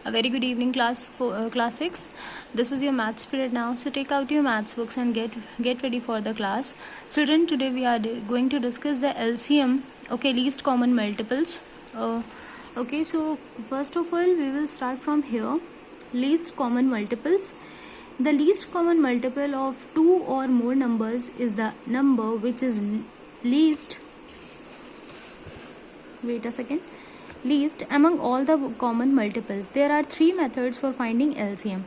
A very good evening, class 6. This is your maths period now. So take out your maths books and get ready for the class. Children, today we are going to discuss the LCM. Okay, least common multiples. Okay, so first of all, we will start from here. Least common multiples. The least common multiple of two or more numbers is the number which is least. Wait a second. Least among all the common multiples. There are three methods for finding LCM.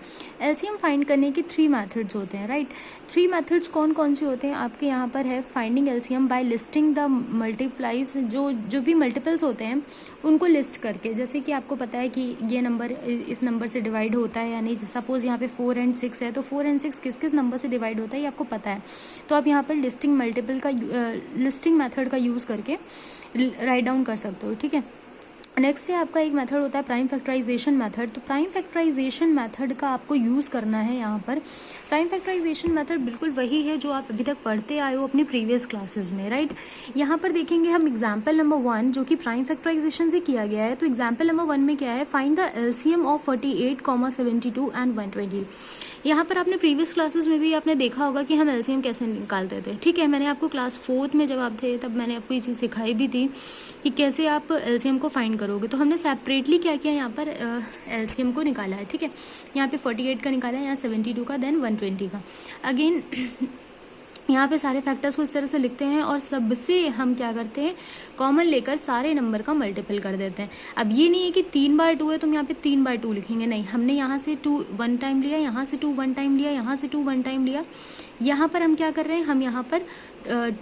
LCM find करने के three methods होते हैं, right. Three methods कौन कौन से होते हैं आपके यहाँ पर है. Finding LCM by listing the multiplies. जो भी मल्टीपल्स होते हैं उनको लिस्ट करके, जैसे कि आपको पता है कि ये नंबर इस नंबर से डिवाइड होता है या नहीं. सपोज यहाँ पे 4 और 6 है, तो 4 और 6 किस किस नंबर से डिवाइड होता है ये आपको पता है. तो आप यहाँ पर लिस्टिंग मेथड का यूज़ करके राइट डाउन कर सकते हो, ठीक है. नेक्स्ट है आपका एक मेथड होता है प्राइम फैक्टराइजेशन मेथड. तो प्राइम फैक्टराइजेशन मेथड का आपको यूज़ करना है यहाँ पर. प्राइम फैक्टराइजेशन मेथड बिल्कुल वही है जो आप अभी तक पढ़ते आए हो अपनी प्रीवियस क्लासेस में, राइट. यहाँ पर देखेंगे हम एग्जाम्पल नंबर 1 जो कि प्राइम फैक्टराइजेशन से किया गया है. तो एग्जाम्पल नंबर 1 में क्या है, find the LCM of 48, 72 and 120. यहाँ पर आपने प्रीवियस क्लासेस में भी आपने देखा होगा कि हम LCM कैसे निकालते थे, ठीक है. मैंने आपको क्लास 4 में जब आप थे तब मैंने आपको ये चीज़ सिखाई भी थी कि कैसे आप LCM को फाइंड करोगे. तो हमने सेपरेटली क्या किया, यहाँ पर LCM को निकाला है, ठीक है. यहाँ पे 48 का निकाला है, यहाँ 72 का, देन 120 का. अगेन यहाँ पे सारे फैक्टर्स को इस तरह से लिखते हैं और सबसे हम क्या करते हैं, कॉमन लेकर सारे नंबर का मल्टीपल कर देते हैं. अब ये नहीं है कि 3 बार 2 है तो हम यहाँ पे 3 बार 2 लिखेंगे, नहीं. हमने यहाँ से 2 1 टाइम लिया, यहाँ से 2 1 टाइम लिया, यहाँ से 2 1 टाइम लिया. यहाँ पर हम क्या कर रहे हैं, हम यहाँ पर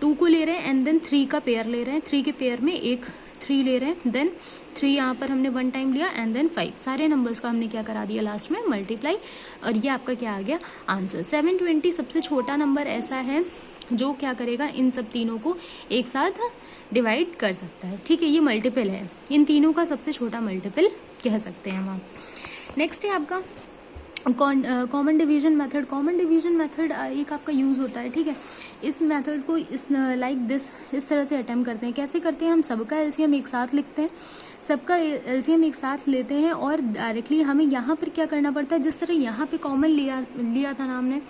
2 को ले रहे हैं एंड देन 3 का पेयर ले रहे हैं. 3 के पेयर में एक 3 ले रहे हैं, देन 3 यहाँ पर हमने 1 टाइम लिया एंड देन 5. सारे नंबर्स का हमने क्या करा दिया लास्ट में, मल्टीप्लाई. और ये आपका क्या आ गया आंसर. 720 सबसे छोटा नंबर ऐसा है जो क्या करेगा, इन सब तीनों को एक साथ डिवाइड कर सकता है, ठीक है. ये मल्टीपल है, इन तीनों का सबसे छोटा मल्टीपल कह सकते हैं हम आप. नेक्स्ट है आपका common division method. Common division method एक आपका यूज़ होता है, ठीक है. इस मेथड को इस तरह से अटेम्प्ट करते हैं. कैसे करते हैं, हम सबका LCM एक साथ लिखते हैं, सबका LCM एक साथ लेते हैं और डायरेक्टली हमें यहाँ पर क्या करना पड़ता है, जिस तरह यहाँ पे कॉमन लिया था ना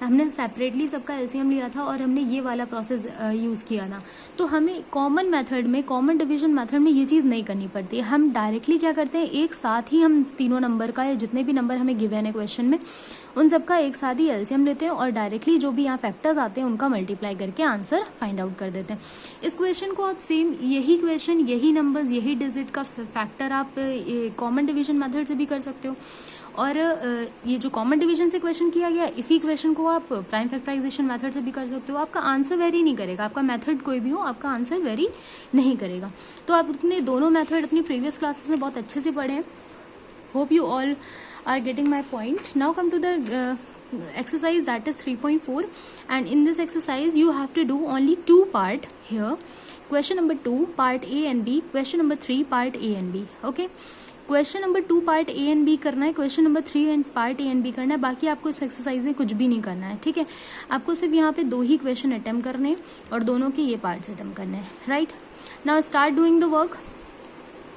हमने सेपरेटली सबका LCM लिया था और हमने ये वाला प्रोसेस यूज़ किया था. तो हमें कॉमन मेथड में, कॉमन डिवीजन मेथड में ये चीज़ नहीं करनी पड़ती है. हम डायरेक्टली क्या करते हैं, एक साथ ही हम तीनों नंबर का या जितने भी नंबर हमें गिवन है क्वेश्चन में उन सबका एक साथ ही LCM लेते हैं और डायरेक्टली जो भी यहाँ फैक्टर्स आते हैं उनका मल्टीप्लाई करके आंसर फाइंड आउट कर देते हैं. इस क्वेश्चन को आप सेम यही क्वेश्चन, यही नंबर्स, यही डिजिट का फैक्टर आप कॉमन डिवीजन मेथड से भी कर सकते हो. और ये जो कॉमन डिवीजन से क्वेश्चन किया गया, इसी क्वेश्चन को आप प्राइम फैक्टराइजेशन मेथड से भी कर सकते हो. आपका आंसर वेरी नहीं करेगा, आपका मेथड कोई भी हो आपका आंसर वेरी नहीं करेगा. तो आप अपने दोनों मेथड अपनी प्रीवियस क्लासेस में बहुत अच्छे से पढ़े हैं. Hope you all are getting my point. Now come to the exercise, that is 3.4, and in this exercise you have to do only two part here. Question number 2 part A and B, question number 3 part A and B. Okay, question number 2 part A and B करना है, question number 3 and part A and B करना है. बाकी आपको इस exercise में कुछ भी नहीं करना है, ठीक है. आपको सिर्फ यहाँ पे 2 ही क्वेश्चन अटेम्प्ट करने हैं और दोनों के ये पार्ट्स अटेम्प्ट करने हैं, right. Now start doing the work.